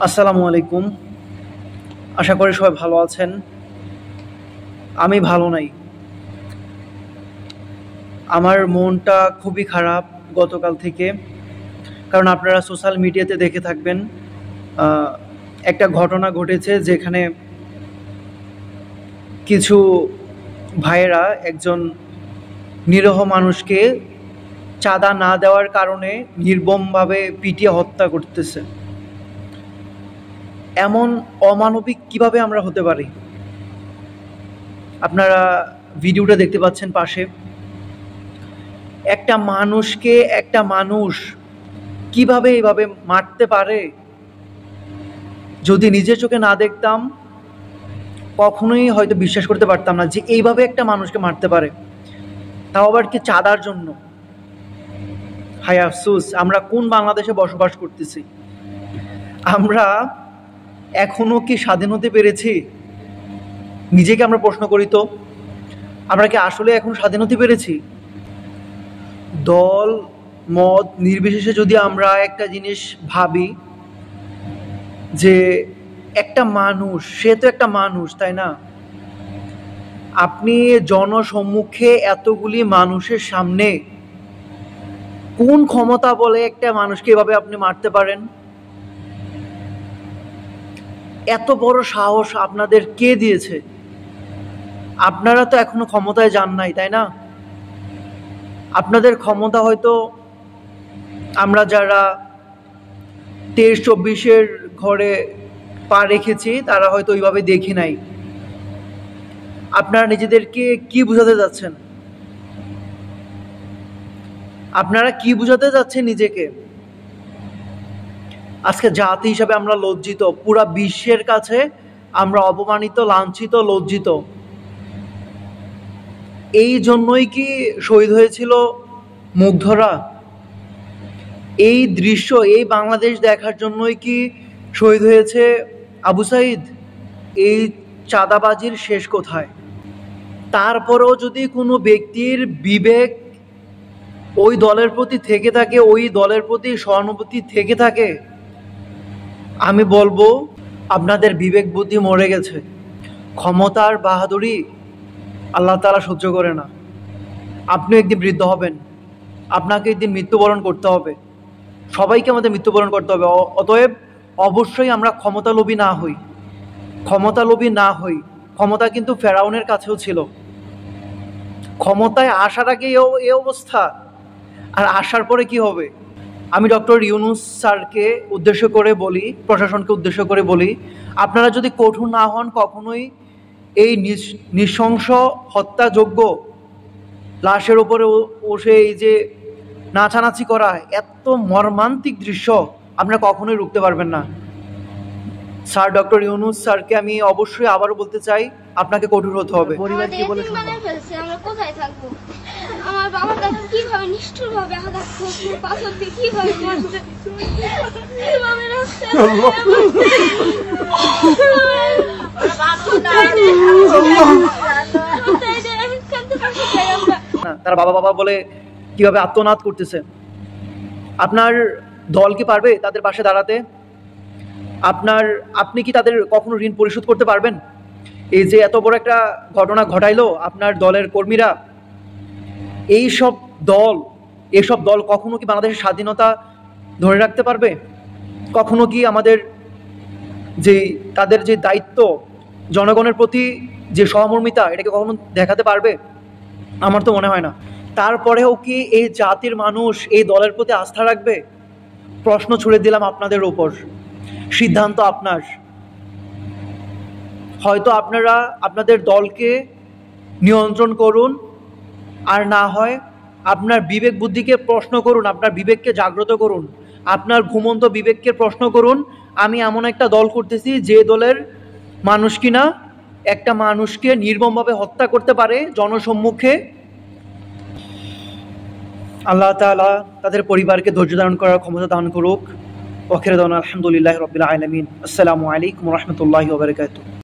আসসালামু আলাইকুম। আশা করি সবাই ভালো আছেন। আমি ভালো নাই। আমার মনটা খুবই খারাপ গতকাল থেকে। কারণ আপনারা সোশ্যাল মিডিয়াতে দেখে থাকবেন, একটা ঘটনা ঘটেছে যেখানে কিছু ভাইয়েরা একজন নিরীহ মানুষকে চাঁদা না দেওয়ার কারণে নির্মমভাবে পিটিয়ে হত্যা করতেছে। এমন অমানবিক কিভাবে আমরা হতে পারি? আপনারা ভিডিওটা দেখতে পাচ্ছেন পাশে। একটা মানুষকে একটা মানুষ কিভাবে এইভাবে মারতে পারে, যদি নিজের চোখে না দেখতাম কখনোই হয়তো বিশ্বাস করতে পারতাম না যে এইভাবে একটা মানুষকে মারতে পারে, তাও আবার কি চাঁদার জন্য। হায় আফসোস, আমরা কোন বাংলাদেশে বসবাস করতেছি? আমরা এখনো কি স্বাধীন হতে পেরেছি? নিজেকে আমরা প্রশ্ন করি তো, আমরা কি আসলে এখন স্বাধীন হতে পেরেছি? দল মত নির্বিশেষে যদি আমরা একটা জিনিস ভাবি যে একটা মানুষ, সে তো একটা মানুষ, তাই না? আপনি জনসম্মুখে এতগুলি মানুষের সামনে কোন ক্ষমতা বলে একটা মানুষকে এভাবে আপনি মারতে পারেন? এত বড় সাহস আপনাদের কে দিয়েছে? আপনারা তো এখনো ক্ষমতায় যান নাই, তাই না? আপনাদের ক্ষমতা হয়তো আমরা যারা 23-24-এর ঘরে পা রেখেছি তারা হয়তো ওইভাবে দেখি নাই। আপনারা নিজেদেরকে কি বুঝাতে যাচ্ছেন? আপনারা কি বুঝাতে যাচ্ছেন নিজেকে? আজকে জাতি হিসাবে আমরা লজ্জিত, পুরা বিশ্বের কাছে আমরা অপমানিত, লাঞ্ছিত, লজ্জিত। এই জন্যই কি শহীদ হয়েছিল মুগ্ধরা? এই দৃশ্য, এই বাংলাদেশ দেখার জন্যই কি শহীদ হয়েছে আবু সাইদ? এই চাঁদাবাজির শেষ কোথায়? তারপরেও যদি কোনো ব্যক্তির বিবেক ওই দলের প্রতি থেকে থাকে, ওই দলের প্রতি সহানুভূতি থেকে থাকে, আমি বলবো আপনাদের বিবেক বুদ্ধি মরে গেছে। ক্ষমতার বাহাদুরি আল্লাহ তাআলা সহ্য করে না। আপনি একদিন বৃদ্ধ হবেন, আপনাকে একদিন মৃত্যুবরণ করতে হবে, সবাইকে আমাদের মৃত্যুবরণ করতে হবে। অতএব অবশ্যই আমরা ক্ষমতালোভী না হই, ক্ষমতালোভী না হই। ক্ষমতা কিন্তু ফেরাউনের কাছেও ছিল। ক্ষমতায় আসার আগে এই অবস্থা, আর আসার পরে কি হবে? আমি ডক্টর ইউনূস স্যারকে উদ্দেশ্য করে বলি, প্রশাসনকে উদ্দেশ্য করে বলি, আপনারা যদি কঠোর না হন, কখনোই এই নৃশংস হত্যাযোগ্য লাশের উপরে বসে এই যে নাচানাচি করা, এত মর্মান্তিক দৃশ্য আপনারা কখনোই রুখতে পারবেন না। স্যার ডক্টর ইউনূস স্যারকে আমি অবশ্যই আবারও বলতে চাই, আপনাকে কঠোর হতে হবে। পরিবার কি বলে শুনবো? আমরা কোথায় থাকবো? আমার বাবার কাছে কিভাবে নিষ্ঠুরভাবে আঘাত করছে, পাথর দিয়ে কিভাবে মারছে, কিভাবে তারা বাবা বাবা বলে কিভাবে আত্মনাদ করতেছে। আপনার দল কি পারবে তাদের পাশে দাঁড়াতে? আপনি কি তাদের কখনো ঋণ পরিশোধ করতে পারবেন? এই যে এত বড় একটা ঘটনা ঘটাইলো আপনার দলের কর্মীরা, এসব দল কখনো কি বাংলাদেশের স্বাধীনতা ধরে রাখতে পারবে? কখনো কি আমাদের তাদের যে দায়িত্ব, জনগণের প্রতি যে সহমর্মিতা, এটাকে কখনো দেখাতে পারবে? আমার তো মনে হয় না। তারপরেও কি এই জাতির মানুষ এই দলের প্রতি আস্থা রাখবে? প্রশ্ন ছুড়ে দিলাম আপনাদের উপর, সিদ্ধান্ত আপনার। হয়তো আপনারা আপনাদের দলকে নিয়ন্ত্রণ করুন, আর না হয় আপনার বিবেক বুদ্ধিকে প্রশ্ন করুন, আপনার বিবেককে জাগ্রত করুন, আপনার ঘুমন্ত বিবেককে প্রশ্ন করুন। আমি এমন একটা দল করতেছি যে দলের মানুষ কিনা একটা মানুষকে নির্মমভাবে হত্যা করতে পারে জনসম্মুখে। আল্লাহ তাআলা তাদের পরিবারকে ধৈর্য ধারণ করার ক্ষমতা দান করুক। ওয়া আখিরু দাওয়ানা আলহামদুলিল্লাহি রাব্বিল আলামিন। আসসালামু আলাইকুম ওয়া রাহমাতুল্লাহি ওয়া বারাকাতুহু।